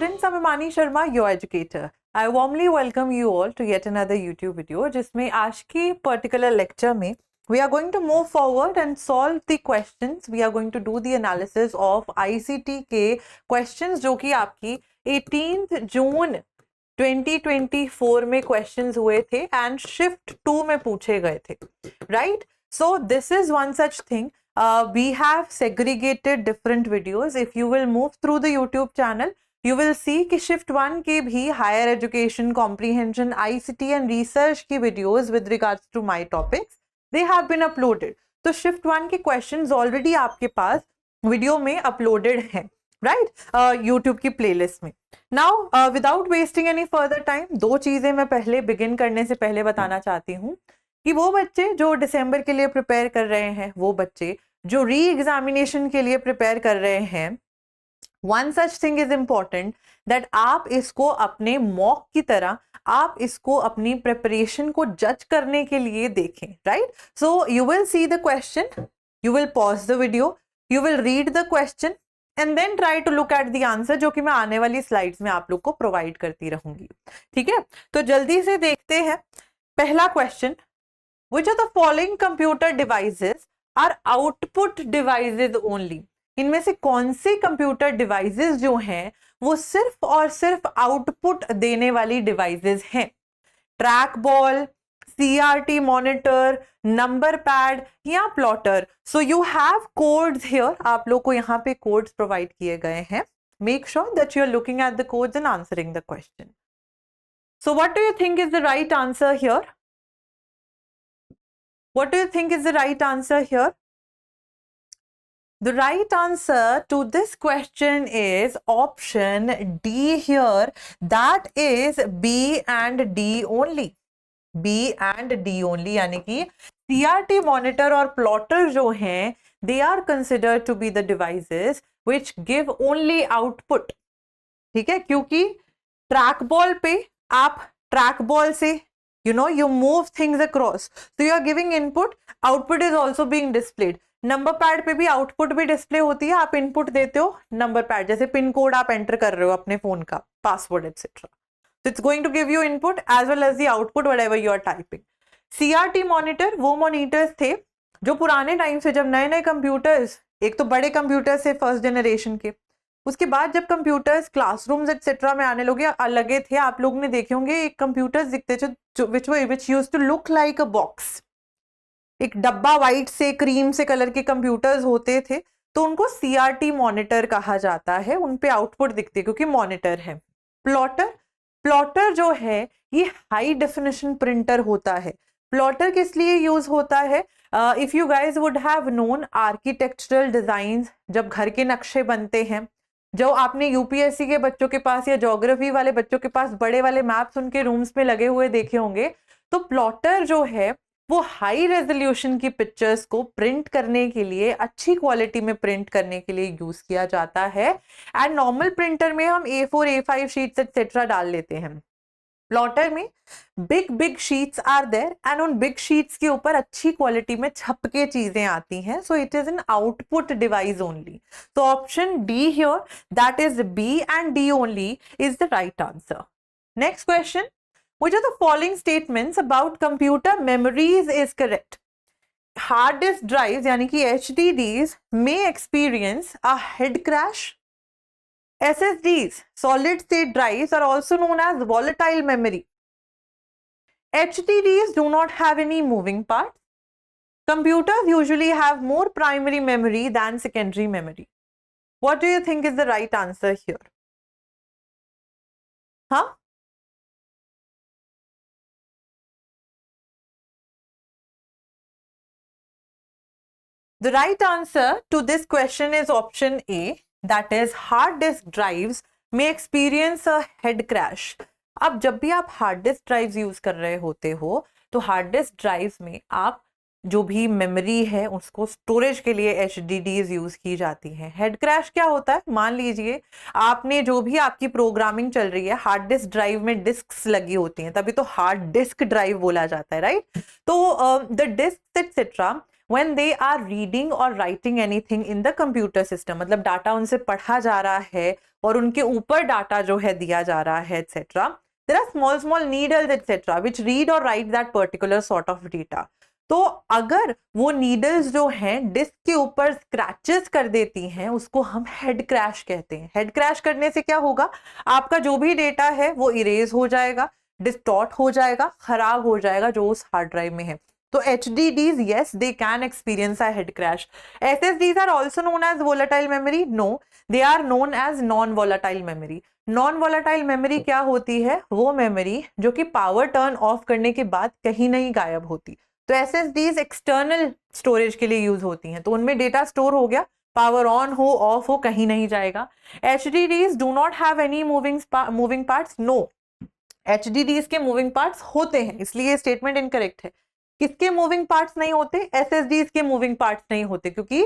students, I'm Imani Sharma, your educator. I warmly welcome you all to yet another YouTube video जिसमें आज की particular lecture में we are going to move forward and solve the questions. We are going to do the analysis of ICT के questions जो कि आपकी 18th जून 2024 में questions हुए थे and shift 2 में पूछे गए थे, right? So this is one such thing. We have segregated different videos. If you will move through the YouTube channel, you will see कि shift 1 के भी higher education, comprehension, ICT and research की videos with regards to my topics, they have been uploaded. तो shift 1 के questions already आपके पास video में uploaded हैं, right? YouTube की playlist में. Now, without wasting any further time, दो चीजें मैं पहले begin करने से पहले बताना चाहती हूँ कि वो बच्चे जो दिसंबर के लिए प्रिपेयर कर रहे हैं, वो बच्चे जो री एग्जामिनेशन के लिए प्रिपेयर कर रहे हैं, one such thing is important that आप इसको अपने मॉक की तरह, आप इसको अपनी प्रिपरेशन को जज करने के लिए देखें, right? So you will see the question, you will pause the video, you will read the question and then try to look at the answer, जो कि मैं आने वाली स्लाइड्स में आप लोग को प्रोवाइड करती रहूंगी. ठीक है, तो जल्दी से देखते हैं. पहला question, which of the following computer devices are output devices only? इनमें से कौन से कंप्यूटर डिवाइसेस जो हैं वो सिर्फ और सिर्फ आउटपुट देने वाली डिवाइसेस हैं? Trackball, CRT monitor, number pad या plotter? So you have codes here, आप लोग को यहाँ पे कोड्स प्रोवाइड किए गए हैं. Make sure that you are looking at the codes and answering the question. So what do you think is the right answer here? What do you think is the right answer here? The right answer to this question is option D here. That is B and D only. B and D only, यानी कि CRT monitor और plotter जो हैं, they are considered to be the devices which give only output. ठीक है, क्योंकि track ball पे आप ट्रैक बॉल से you move things across, so you are giving input, output is also being displayed. Number pad पे भी output भी display होती है, आप इनपुट देते हो नंबर पैड, जैसे पिन कोड आप एंटर कर रहे हो अपने फोन का, password etcetera, so it's going to give you input as well as the output whatever you are typing. CRT monitor वो मॉनिटर्स थे जो पुराने टाइम से, जब नए नए कंप्यूटर्स, एक तो बड़े कंप्यूटर्स थे फर्स्ट जनरेशन के, उसके बाद जब कंप्यूटर्स क्लासरूम्स एक्सेट्रा में आने लगे थे, आप लोग ने देखे होंगे एक कंप्यूटर्स दिखते थे which used to look like a box. एक डब्बा वाइट से क्रीम से कलर के कंप्यूटर्स होते थे, तो उनको CRT मॉनिटर कहा जाता है. उन पे आउटपुट दिखते क्योंकि मॉनिटर है. प्लॉटर जो है ये हाई डेफिनेशन प्रिंटर होता है. प्लॉटर किस लिए यूज होता है? If you guys would have known architectural design, जब घर के नक्शे बनते हैं, जो आपने यूपीएससी के बच्चों के पास या ज्योग्राफी वाले बच्चों के पास बड़े वाले मैप्स उनके रूम्स में लगे हुए देखे होंगे, तो प्लॉटर जो है वो हाई रेजोल्यूशन की पिक्चर्स को प्रिंट करने के लिए, अच्छी क्वालिटी में प्रिंट करने के लिए यूज किया जाता है. एंड नॉर्मल प्रिंटर में हम A4 A5 शीट्स एक्सेट्रा डाल लेते हैं. प्लॉटर में big sheets are there and उन बिग शीट्स के ऊपर अच्छी क्वालिटी में छप के चीजें आती हैं. So it is an output device only. तो option D here, that is B and D only is the right answer. Next question, which of the following statements about computer memories is correct? Hard disk drives यानी कि HDDs may experience a head crash. SSDs, solid state drives, are also known as volatile memory. HDDs do not have any moving parts. Computers usually have more primary memory than secondary memory. What do you think is the right answer here? Huh? The right answer to this question is option A. That is, hard disk drives may experience a head crash. अब जब भी आप hard disk drives use कर रहे होते हो, तो hard disk drives में आप जो भी मेमोरी है उसको स्टोरेज के लिए HDDs यूज की जाती हैं. हेड क्रैश क्या होता है? मान लीजिए आपने जो भी आपकी प्रोग्रामिंग चल रही है, हार्ड डिस्क ड्राइव में डिस्क्स लगी होती हैं, तभी तो हार्ड डिस्क ड्राइव बोला जाता है, राइट? तो the disc etcetera when they are reading or writing anything in the computer system, मतलब डाटा उनसे पढ़ा जा रहा है और उनके ऊपर डाटा जो है दिया जा रहा है etc. There are small needles etc. which read or write that particular sort of data. तो अगर वो नीडल्स जो हैं डिस्क के ऊपर स्क्रैचेस कर देती हैं उसको हम हेड क्रैश कहते हैं. हेड क्रैश करने से क्या होगा, आपका जो भी डेटा है वो इरेज हो जाएगा, डिस्टॉर्ट हो जाएगा, खराब हो जाएगा जो उस हार्ड ड्राइव में है. तो HDDs, yes, they can experience a head crash. SSDs are also known as volatile memory. No, they are known as non-volatile memory. Non-volatile memory क्या होती है, वो मेमोरी जो कि पावर टर्न ऑफ करने के बाद कहीं नहीं गायब होती. तो SSDs एक्सटर्नल स्टोरेज के लिए यूज होती हैं, तो उनमें डेटा स्टोर हो गया, पावर ऑन हो ऑफ हो कहीं नहीं जाएगा. HDDs do not have any moving parts. No, HDDs के मूविंग पार्ट्स होते हैं, इसलिए ये स्टेटमेंट इनकरेक्ट है. किसके मूविंग पार्ट्स नहीं होते, SSDs के मूविंग पार्ट्स नहीं होते, क्योंकि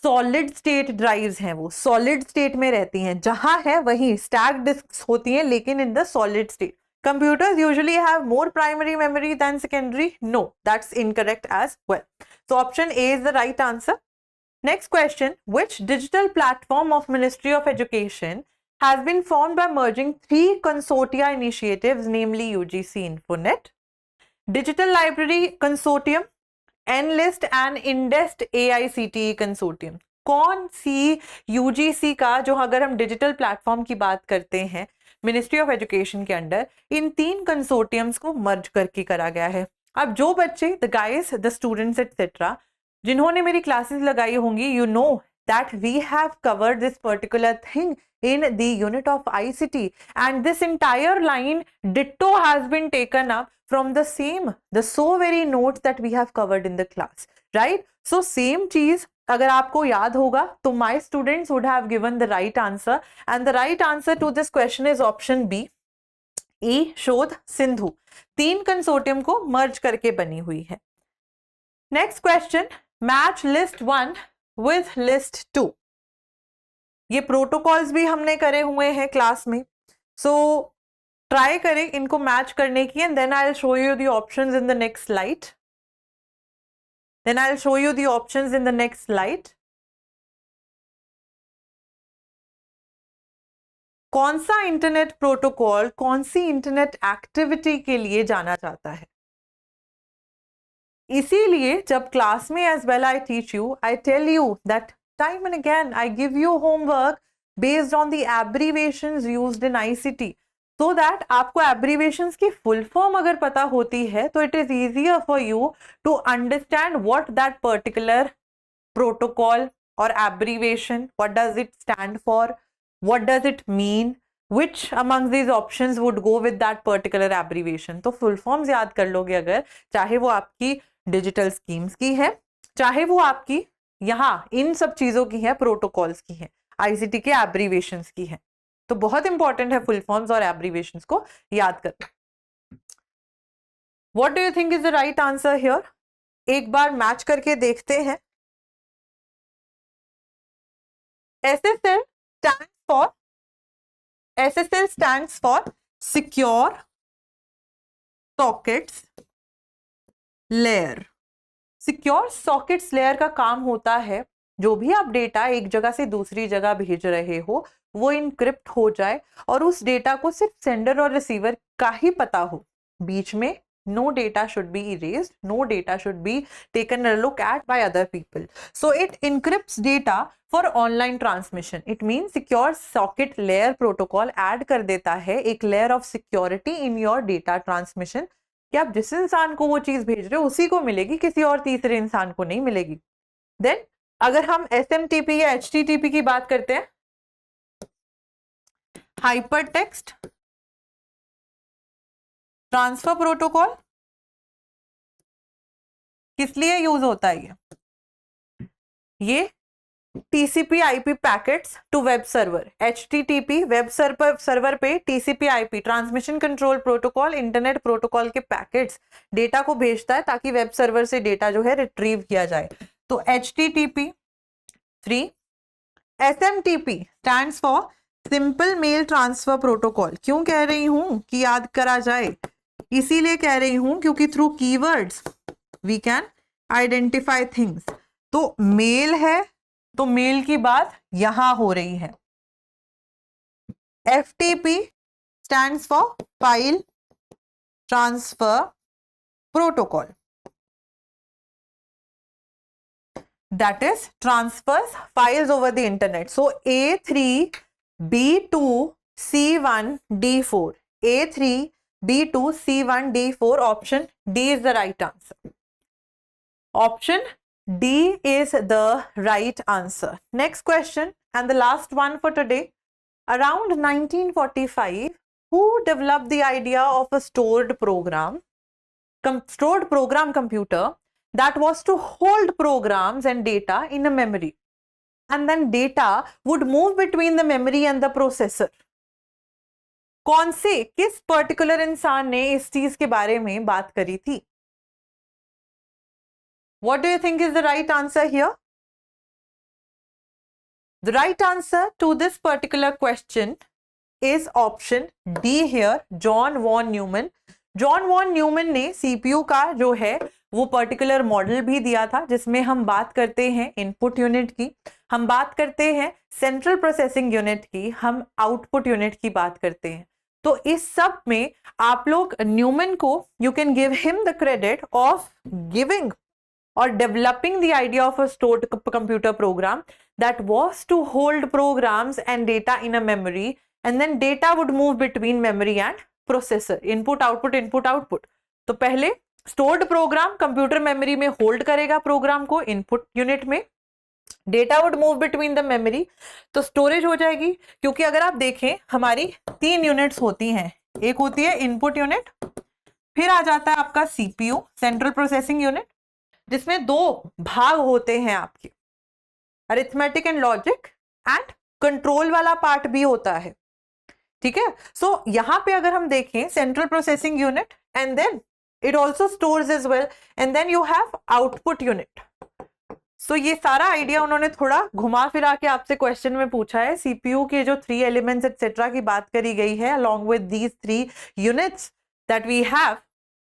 सॉलिड स्टेट ड्राइव्स हैं, वो सॉलिड स्टेट में रहती हैं. जहां है वहीं स्टैक डिस्क्स होती हैं लेकिन in the solid state. Computers usually have more primary memory than secondary. No, that's incorrect as well. So option A is the right answer. Next question, which digital platform of Ministry of Education has been formed by merging 3 consortia initiatives, namely UGC Infonet, Digital Library Consortium, NList and INDEST AICTE Consortium. कौन सी UGC का, जो अगर हम digital platform की बात करते हैं ministry of education के अंडर, इन 3 कंसोर्टियम्स को मर्ज करके करा गया है. अब जो बच्चे, the guys, the students etcetera, जिन्होंने मेरी क्लासेस लगाई होंगी, you know that we have covered this particular thing in the unit of ICT, and this entire line ditto has been taken up from the so very notes that we have covered in the class, right? So same चीज अगर आपको याद होगा तो my students would have given the right answer, and the right answer to this question is option B, E शोध Sindhu. 3 consortium को मर्ज करके बनी हुई है. Next question, match list 1 with list 2. ये प्रोटोकॉल्स भी हमने करे हुए हैं क्लास में, सो ट्राई करें इनको मैच करने की, and then I will show you the options in the next slide. कौन सा इंटरनेट प्रोटोकॉल कौन सी इंटरनेट एक्टिविटी के लिए जाना जाता है? इसीलिए जब क्लास में as well I teach you, I tell you that time and again I give you homework based on the abbreviations used in ICT, so that आपको एब्रीवेशंस की फुल फॉर्म अगर पता होती है तो it is easier for you to understand what that particular protocol और abbreviation, what does it stand for, what does it mean, which among these options would go with that particular abbreviation. तो full forms याद कर लोगे अगर, चाहे वो आपकी digital schemes की है, चाहे वो आपकी यहाँ इन सब चीजों की है, प्रोटोकॉल्स की है, ICT के एब्रीवेशंस की है, तो बहुत इंपॉर्टेंट है फुल फॉर्म्स और एब्रीवेशंस को याद करना. What do you think is the right answer here? एक बार मैच करके देखते हैं. SSL stands for Secure Sockets Layer. Secure Sockets Layer का काम होता है जो भी आप डेटा एक जगह से दूसरी जगह भेज रहे हो वो इनक्रिप्ट हो जाए और उस डेटा को सिर्फ सेंडर और रिसीवर का ही पता हो. बीच में no data should be erased, no data should be taken a look at by other people. So it encrypts data for online transmission. It means secure socket layer protocol add कर देता है एक layer of security in your data transmission कि आप जिस इंसान को वो चीज भेज रहे हो उसी को मिलेगी, किसी और तीसरे इंसान को नहीं मिलेगी. Then अगर हम SMTP या HTTP की बात करते हैं, हाइपरटेक्स्ट ट्रांसफर प्रोटोकॉल, किस लिए यूज होता है? ये TCP/IP packets to web server, HTTP web server पे TCP/IP transmission control protocol internet protocol के पैकेट्स डेटा को भेजता है ताकि वेब सर्वर से डेटा जो है रिट्रीव किया जाए. तो HTTP 3. SMTP stands for simple mail transfer protocol. क्यों कह रही हूं कि याद करा जाए? इसीलिए कह रही हूं क्योंकि through keywords we can identify things, तो मेल है तो मेल की बात यहां हो रही है। FTP stands for file transfer protocol, that is transfers files over the internet. So A3 B2 C1 D4, A3 B2 C1 D4, option D is the right answer. Option D is the right answer. Next question and the last one for today. Around 1945, who developed the idea of a stored program computer that was to hold programs and data in a memory, and then data would move between the memory and the processor? कौन से किस particular इंसान ने इस चीज के बारे में बात करी थी? What do you think is the right answer here? The right answer to this particular question is option D here, John von Neumann. John von Neumann ने सीपीयू का जो है वो पर्टिकुलर मॉडल भी दिया था, जिसमें हम बात करते हैं इनपुट यूनिट की, हम बात करते हैं सेंट्रल प्रोसेसिंग यूनिट की, हम आउटपुट यूनिट की बात करते हैं। तो इस सब में आप लोग न्यूमन को you can give him the credit of giving or developing the idea of a stored computer program that was to hold programs and data in a memory, and then data would move between memory and processor, input output. तो पहले stored program computer memory में hold करेगा programme को input unit में, data would move between the memory, तो storage हो जाएगी। क्योंकि अगर आप देखें हमारी 3 यूनिट्स होती हैं, एक होती है इनपुट यूनिट, फिर आ जाता है आपका सीपीयू सेंट्रल प्रोसेसिंग यूनिट, जिसमें 2 भाग होते हैं आपके, arithmetic and logic and control वाला पार्ट भी होता है, ठीक है। सो यहां पे अगर हम देखें central processing unit and then it also stores as well, and then you have output unit. So ये सारा आइडिया उन्होंने थोड़ा घुमा फिरा के आपसे क्वेश्चन में पूछा है। सीपीयू के जो 3 एलिमेंट्स एक्सेट्रा की बात करी गई है along with these 3 units that we have,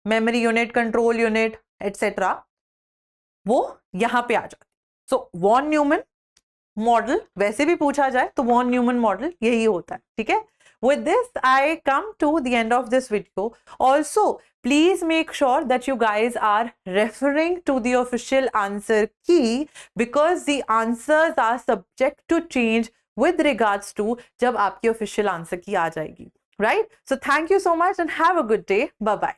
memory unit, control unit etcetera, वो यहां पे आ जाती। सो वॉन न्यूमन मॉडल वैसे भी पूछा जाए तो वॉन न्यूमन मॉडल यही होता है, ठीक है। With this, I come to the end of this video. Also, please make sure that you guys are referring to the official answer key, because the answers are subject to change with regards to जब आपकी official answer key आ जाएगी, right? So thank you so much and have a good day. Bye bye.